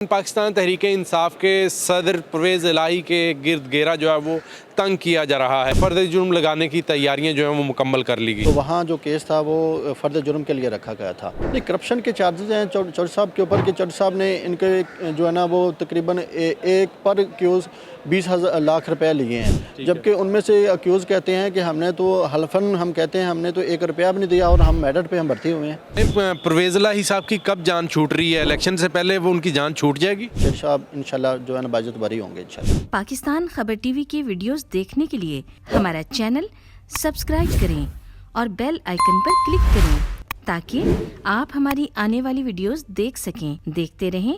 पाकिस्तान तहरीक इंसाफ के सदर परवेज़ इलाही के गिर्द घेरा जो है वो तंग किया जा रहा है। फ़र्द जुर्म लगाने की तैयारियां जो हैं वो मुकम्मल कर ली गई। तो वहाँ जो केस था वो फ़र्द जुर्म के लिए रखा गया था। ये करप्शन के चार्जेस हैं चौधरी साहब के ऊपर कि चौधरी साहब ने इनके जो है ना वो तकरीबन एक पर एक्यूज़ 20 लाख रुपए लिए हैं, जबकि उनमें से एक्यूज़ कहते हैं कि हमने तो हल्फन हम कहते हैं हमने तो 1 रुपया भी नहीं दिया और हम मेरिट पे हम भर्ती हुए हैं। परवेज़ इलाही साहब की कब जान छूट रही है? इलेक्शन से पहले वो उनकी जान छूट जाएगी? चौधरी साहब इंशाल्लाह जो है ना बाइज्जत बरी होंगे इंशाल्लाह। पाकिस्तान खबर टीवी के वीडियोस देखने के लिए हमारा चैनल सब्सक्राइब करें और बेल आइकन पर क्लिक करें ताकि आप हमारी आने वाली वीडियोस देख सकें। देखते रहें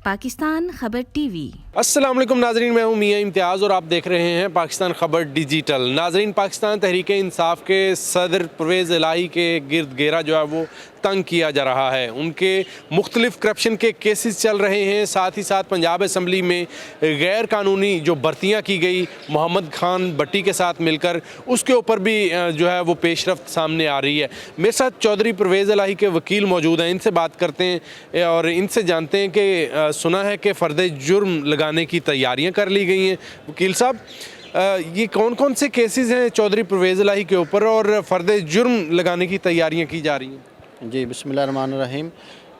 पाकिस्तान खबर टीवी। अस्सलाम वालेकुम नाजरीन, मैं हूं मियां इम्तियाज़ और आप देख रहे हैं पाकिस्तान खबर डिजिटल। नाजरीन, पाकिस्तान तहरीक इंसाफ के सदर परवेज़ इलाही के गिर्द घेरा जो है वो तंग किया जा रहा है। उनके मुख्तलिफ करप्शन के केसेस चल रहे हैं। साथ ही साथ पंजाब असम्बली में गैर कानूनी जो भर्तियाँ की गई मोहम्मद खान भट्टी के साथ मिलकर, उसके ऊपर भी जो है वो पेशरफ्त सामने आ रही है। मेरे साथ चौधरी परवेज़ इलाही के वकील मौजूद हैं, इनसे बात करते हैं और इनसे जानते हैं कि सुना है कि फ़र्द जुर्म लगाने की तैयारियां कर ली गई हैं। वकील साहब, ये कौन कौन से केसेस हैं चौधरी परवेज़ इलाही के ऊपर और फ़र्द जुर्म लगाने की तैयारियां की जा रही हैं? जी बिस्मिल्लाहिर्रहमानिर्रहीम।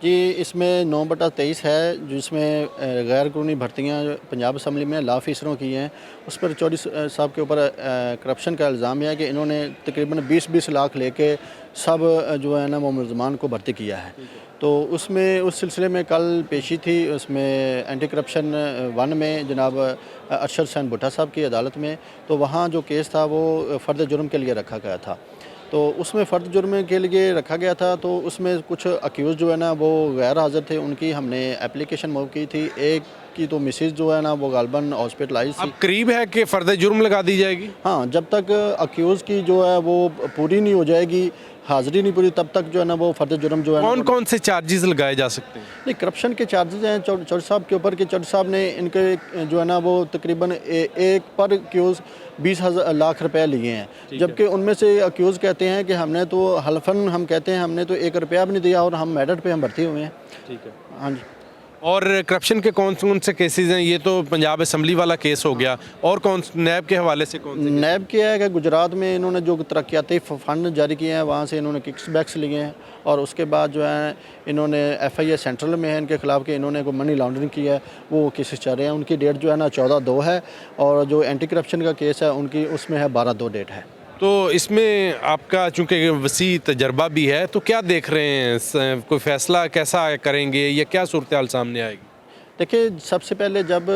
जी इसमें 9/23 है जिसमें गैर कानूनी भर्तियाँ पंजाब असम्बली में लॉ ऑफिसरों की हैं। उस पर चौधरी साहब के ऊपर करप्शन का इल्ज़ाम है कि इन्होंने तकरीबन 20-20 लाख लेके सब जो है ना वो मुलज़मान को भर्ती किया है। तो उसमें उस सिलसिले में कल पेशी थी, उसमें एंटी करप्शन 1 में जनाब अरशद हुसैन भुट्टा साहब की अदालत में। तो वहाँ जो केस था वो फ़र्द जुर्म के लिए रखा गया था। तो उसमें फ़र्द जुर्म के लिए रखा गया था। तो उसमें कुछ अक्यूज़ जो है ना वो गैर हाज़िर थे, उनकी हमने एप्लीकेशन मूव की थी। एक की तो मिसेज जो है ना वो गालबन हॉस्पिटलाइज थी। अब करीब है कि फ़र्द जुर्म लगा दी जाएगी? हाँ, जब तक अक्यूज़ की जो है वो पूरी नहीं हो जाएगी, हाज़िरी नहीं पूरी, तब तक जो है ना वो फ़र्द जुर्म जो है कौन कौन से चार्जेस लगाए जा सकते हैं? नहीं, करप्शन के चार्जेस हैं चौधरी साहब के ऊपर कि चौधरी साहब ने इनके जो है ना वो तकरीबन एक पर एक्यूज़ 20 लाख रुपए लिए हैं, जबकि उनमें से अक्यूज़ कहते हैं कि हमने तो हल्फन हम कहते हैं हमने तो 1 रुपया भी नहीं दिया और हम मेरिट पे हम भर्ती हुए हैं। ठीक है। हाँ जी। और करप्शन के कौन से केसेस हैं? ये तो पंजाब असम्बली वाला केस हो गया, और कौन नैब के हवाले से कौन से? नैब किया है कि गुजरात में इन्होंने जो तरक्याती फ़ंड जारी किए हैं वहाँ से इन्होंने किक्स बैक्स लिए हैं, और उसके बाद जो है इन्होंने FIA सेंट्रल में है इनके ख़िलाफ़ कि इन्होंने को मनी लॉन्ड्रिंग किया है, वो केसेस चल रहे हैं। उनकी डेट जो है ना 14/2 है, और जो एंटी करप्शन का केस है उनकी उसमें है 12/2 डेट है। तो इसमें आपका चूँकि वसी तजर्बा भी है, तो क्या देख रहे हैं, कोई फ़ैसला कैसा करेंगे या क्या सूरत हाल सामने आएगी? देखिए, सबसे पहले जब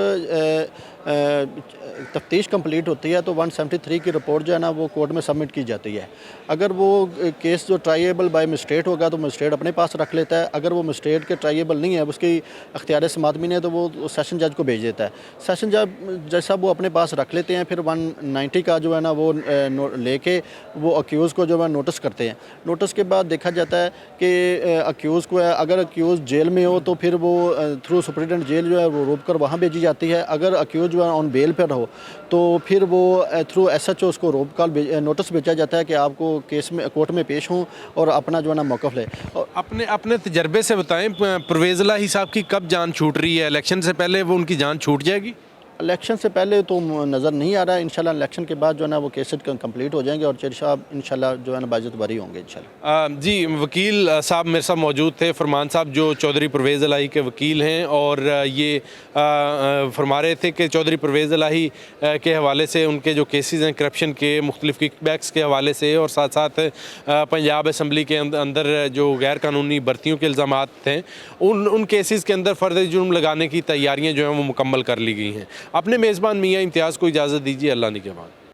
तफ्तीश कंप्लीट होती है तो 173 की रिपोर्ट जो है ना वो कोर्ट में सबमिट की जाती है। अगर वो केस जो ट्राइएबल बाय मजिस्ट्रेट होगा तो मजिस्ट्रेट अपने पास रख लेता है। अगर वो मजिस्ट्रेट के ट्राइएबल नहीं है, उसकी अख्तियार समात भी नहीं है, तो वो सेशन जज को भेज देता है। सेशन जज साहब वो अपने पास रख लेते हैं, फिर 190 का जो है ना वो लेके वो अक्यूज़ को जो है नोटिस करते हैं। नोटिस के बाद देखा जाता है कि अक्यूज़ को अगर अक्यूज़ जेल में हो तो फिर वो थ्रू सुप्रिटेंडेंट जेल जो है वो रोक कर वहाँ भेजी जाती है। अगर अक्यूज़ जो है ऑन बेल पर हो तो फिर वो थ्रू SHO उसको रोक कॉल नोटिस भेजा जाता है कि आपको केस में कोर्ट में पेश हों और अपना जो है ना मौक़िफ़ ले। और अपने तजर्बे से बताएं, परवेज़ इलाही साहब की कब जान छूट रही है? इलेक्शन से पहले वो उनकी जान छूट जाएगी? इलेक्शन से पहले तो नज़र नहीं आ रहा है। इंशाल्लाह इलेक्शन के बाद जो है ना वो केसेस कंप्लीट हो जाएंगे और चौधरी साहब इंशाल्लाह जो है ना बाइज्जत बरी होंगे इंशाल्लाह। जी, वकील साहब मेरे साथ मौजूद थे, फरमान साहब जो चौधरी परवेज़ इलाही के वकील हैं, और ये फरमा रहे थे कि चौधरी परवेज़ इलाही के हवाले से उनके जो केसेस हैं करप्शन के, मुख्तलिफ किकबैक्स के हवाले से, और साथ साथ पंजाब असम्बली के अंदर जो गैर कानूनी भर्तियों के इल्ज़ामात थे उन केसेस के अंदर फ़र्द जुर्म लगाने की तैयारियाँ जो हैं वो मुकम्मल कर ली गई हैं। अपने मेज़बान मियां इम्तियाज़ को इजाज़त दीजिए। अल्लाह निगहबान।